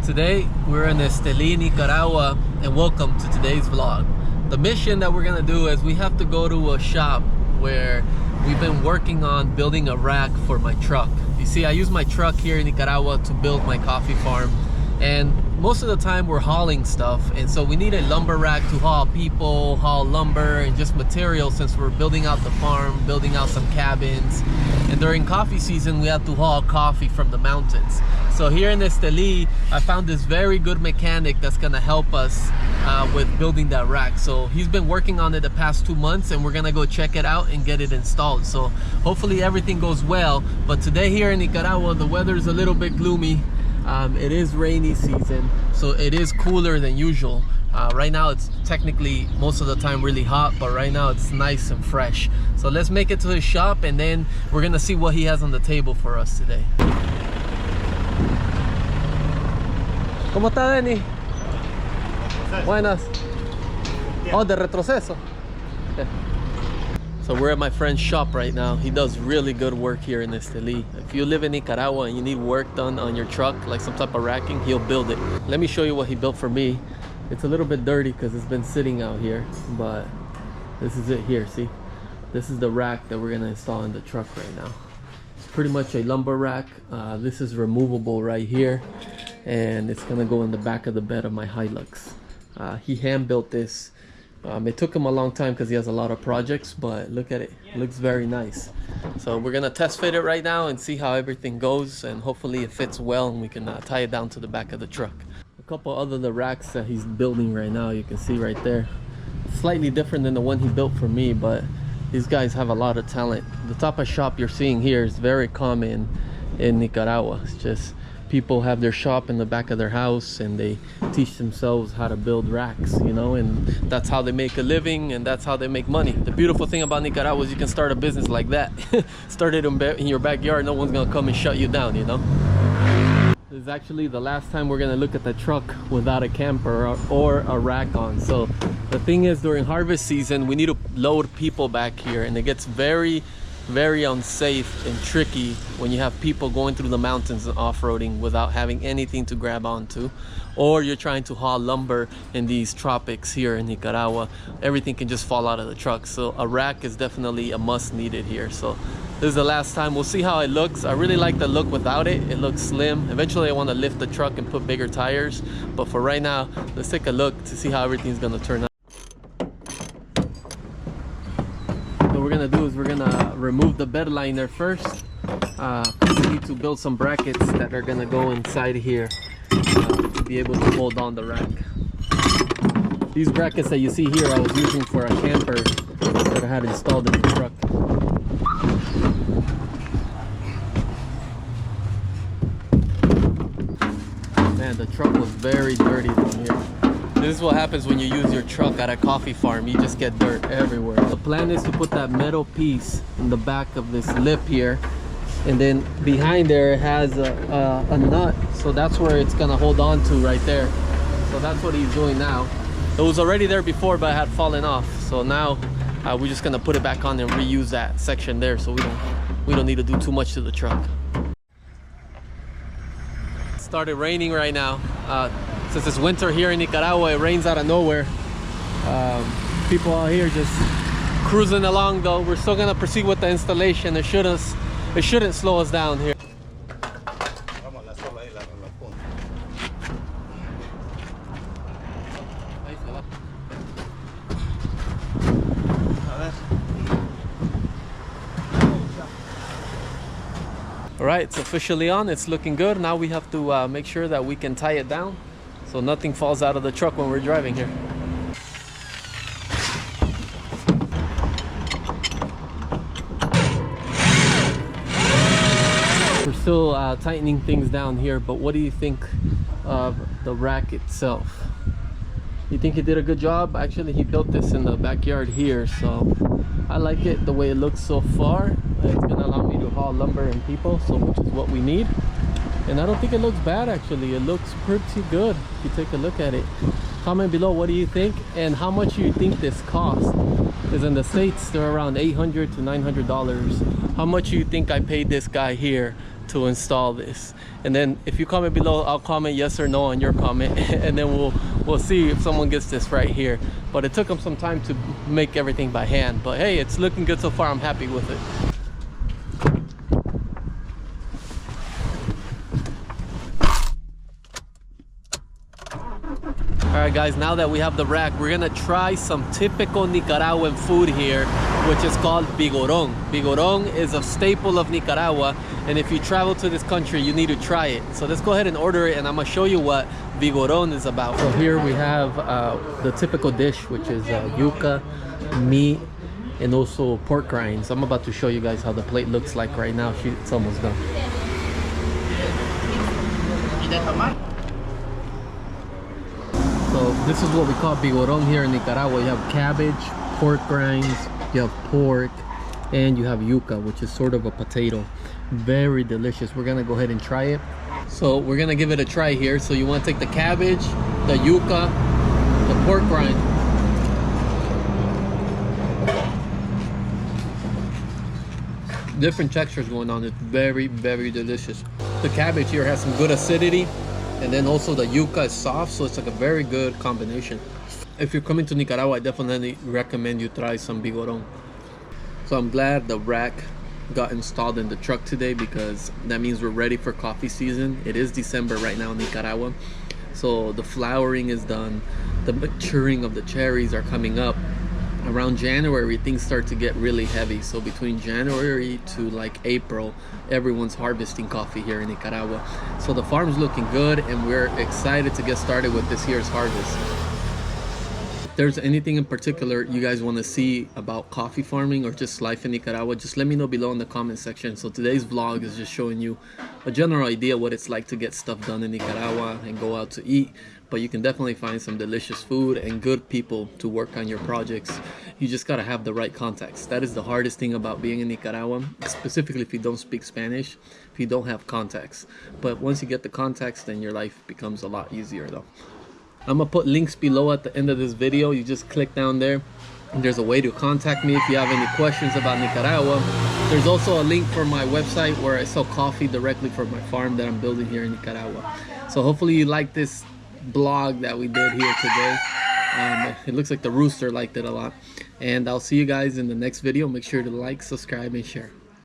Today we're in Esteli, Nicaragua, and welcome to today's vlog. The mission that we're gonna do is we have to go to a shop where we've been working on building a rack for my truck. You see, I use my truck here in Nicaragua to build my coffee farm, and most of the time we're hauling stuff, and so we need a lumber rack to haul people, haul lumber, and just material since we're building out the farm, building out some cabins. And during coffee season we have to haul coffee from the mountains. So here in Esteli, I found this very good mechanic that's gonna help us with building that rack. So he's been working on it the past 2 months, and we're gonna go check it out and get it installed. So hopefully everything goes well. But today here in Nicaragua, the weather is a little bit gloomy. It is rainy season, so it is cooler than usual. Right now it's technically most of the time really hot, but right now it's nice and fresh. So let's make it to his shop, and then we're gonna see what he has on the table for us today. ¿Cómo está, Denny? Buenas. Oh, de retroceso. Okay. So we're at my friend's shop right now. He does really good work here in Esteli. If you live in Nicaragua and you need work done on your truck, like some type of racking, he'll build it. Let me show you what he built for me. It's a little bit dirty because it's been sitting out here, but this is it here, see? This is the rack that we're gonna install in the truck right now. It's pretty much a lumber rack. This is removable right here, and it's gonna go in the back of the bed of my Hilux. He hand built this. It took him a long time because he has a lot of projects, but look at it. It looks very nice. So we're gonna test fit it right now and see how everything goes, and hopefully it fits well and we can tie it down to the back of the truck. A couple other the racks that he's building right now, you can see right there. Slightly different than the one he built for me, but these guys have a lot of talent. The type of shop you're seeing here is very common in Nicaragua. It's just people have their shop in the back of their house and they teach themselves how to build racks, you know, and that's how they make a living and that's how they make money. The beautiful thing about Nicaragua is you can start a business like that. Start it in your backyard, no one's gonna come and shut you down, you know. This is actually the last time we're gonna look at the truck without a camper or a rack on. So the thing is, during harvest season we need to load people back here, and it gets very unsafe and tricky when you have people going through the mountains and off-roading without having anything to grab onto, or you're trying to haul lumber in these tropics here in Nicaragua. Everything can just fall out of the truck, so a rack is definitely a must needed here. So this is the last time. We'll see how it looks. I really like the look without it. It looks slim. Eventually I want to lift the truck and put bigger tires, but for right now let's take a look to see how everything's going to turn out. What we're gonna do is we're gonna remove the bed liner first. We need to build some brackets that are gonna go inside here to be able to hold on the rack. These brackets that you see here I was using for a camper that I had installed in the truck. Man, the truck was very dirty down here. This is what happens when you use your truck at a coffee farm. You just get dirt everywhere. The plan is to put that metal piece in the back of this lip here, and then behind there it has a nut, so that's where it's gonna hold on to right there. So that's what he's doing now. It was already there before, but it had fallen off, so now we're just gonna put it back on and reuse that section there, so we don't need to do too much to the truck. It started raining right now. Since it's winter here in Nicaragua, it rains out of nowhere. People out here just cruising along though. We're still gonna proceed with the installation. It shouldn't slow us down here. All right, it's officially on. It's looking good. Now we have to make sure that we can tie it down so nothing falls out of the truck when we're driving here. We're still tightening things down here, but what do you think of the rack itself? You think he did a good job? Actually, he built this in the backyard here, so I like it the way it looks so far. It's gonna allow me to haul lumber and people, so which is what we need. And I don't think it looks bad, actually. It looks pretty good if you take a look at it. Comment below, what do you think, and how much do you think this cost? Because in the States they're around $800 to $900. How much do you think I paid this guy here to install this. And then if you comment below, I'll comment yes or no on your comment, and then we'll see if someone gets this right here. But it took them some time to make everything by hand, but hey, it's looking good so far. I'm happy with it. Alright guys, now that we have the rack, we're gonna try some typical Nicaraguan food here, which is called vigorón. Vigorón is a staple of Nicaragua, and if you travel to this country, you need to try it. So let's go ahead and order it, and I'm gonna show you what vigorón is about. So here we have the typical dish, which is yuca, meat, and also pork rinds. I'm about to show you guys how the plate looks like right now. It's almost done. So this is what we call vigorón here in Nicaragua. You have cabbage, pork rinds, you have pork, and you have yuca, which is sort of a potato. Very delicious. We're gonna go ahead and try it. So we're gonna give it a try here. So you want to take the cabbage, the yuca, the pork rind. Different textures going on. It's very, very delicious. The cabbage here has some good acidity, and then also the yuca is soft, so it's like a very good combination. If you're coming to Nicaragua, I definitely recommend you try some vigorón. So I'm glad the rack got installed in the truck today, because that means we're ready for coffee season. It is December right now in Nicaragua, so the flowering is done, the maturing of the cherries are coming up. Around January, things start to get really heavy. So between January to like April, everyone's harvesting coffee here in Nicaragua. So the farm's looking good, and we're excited to get started with this year's harvest. If there's anything in particular you guys want to see about coffee farming or just life in Nicaragua, just let me know below in the comment section. So today's vlog is just showing you a general idea what it's like to get stuff done in Nicaragua and go out to eat. But you can definitely find some delicious food and good people to work on your projects. You just gotta have the right contacts. That is the hardest thing about being in Nicaragua, specifically if you don't speak Spanish, if you don't have contacts. But once you get the contacts, then your life becomes a lot easier though. I'm gonna put links below at the end of this video. You just click down there, and there's a way to contact me if you have any questions about Nicaragua. There's also a link for my website where I sell coffee directly for my farm that I'm building here in Nicaragua. So hopefully you like this blog that we did here today. It looks like the rooster liked it a lot, and I'll see you guys in the next video. Make sure to like, subscribe, and share.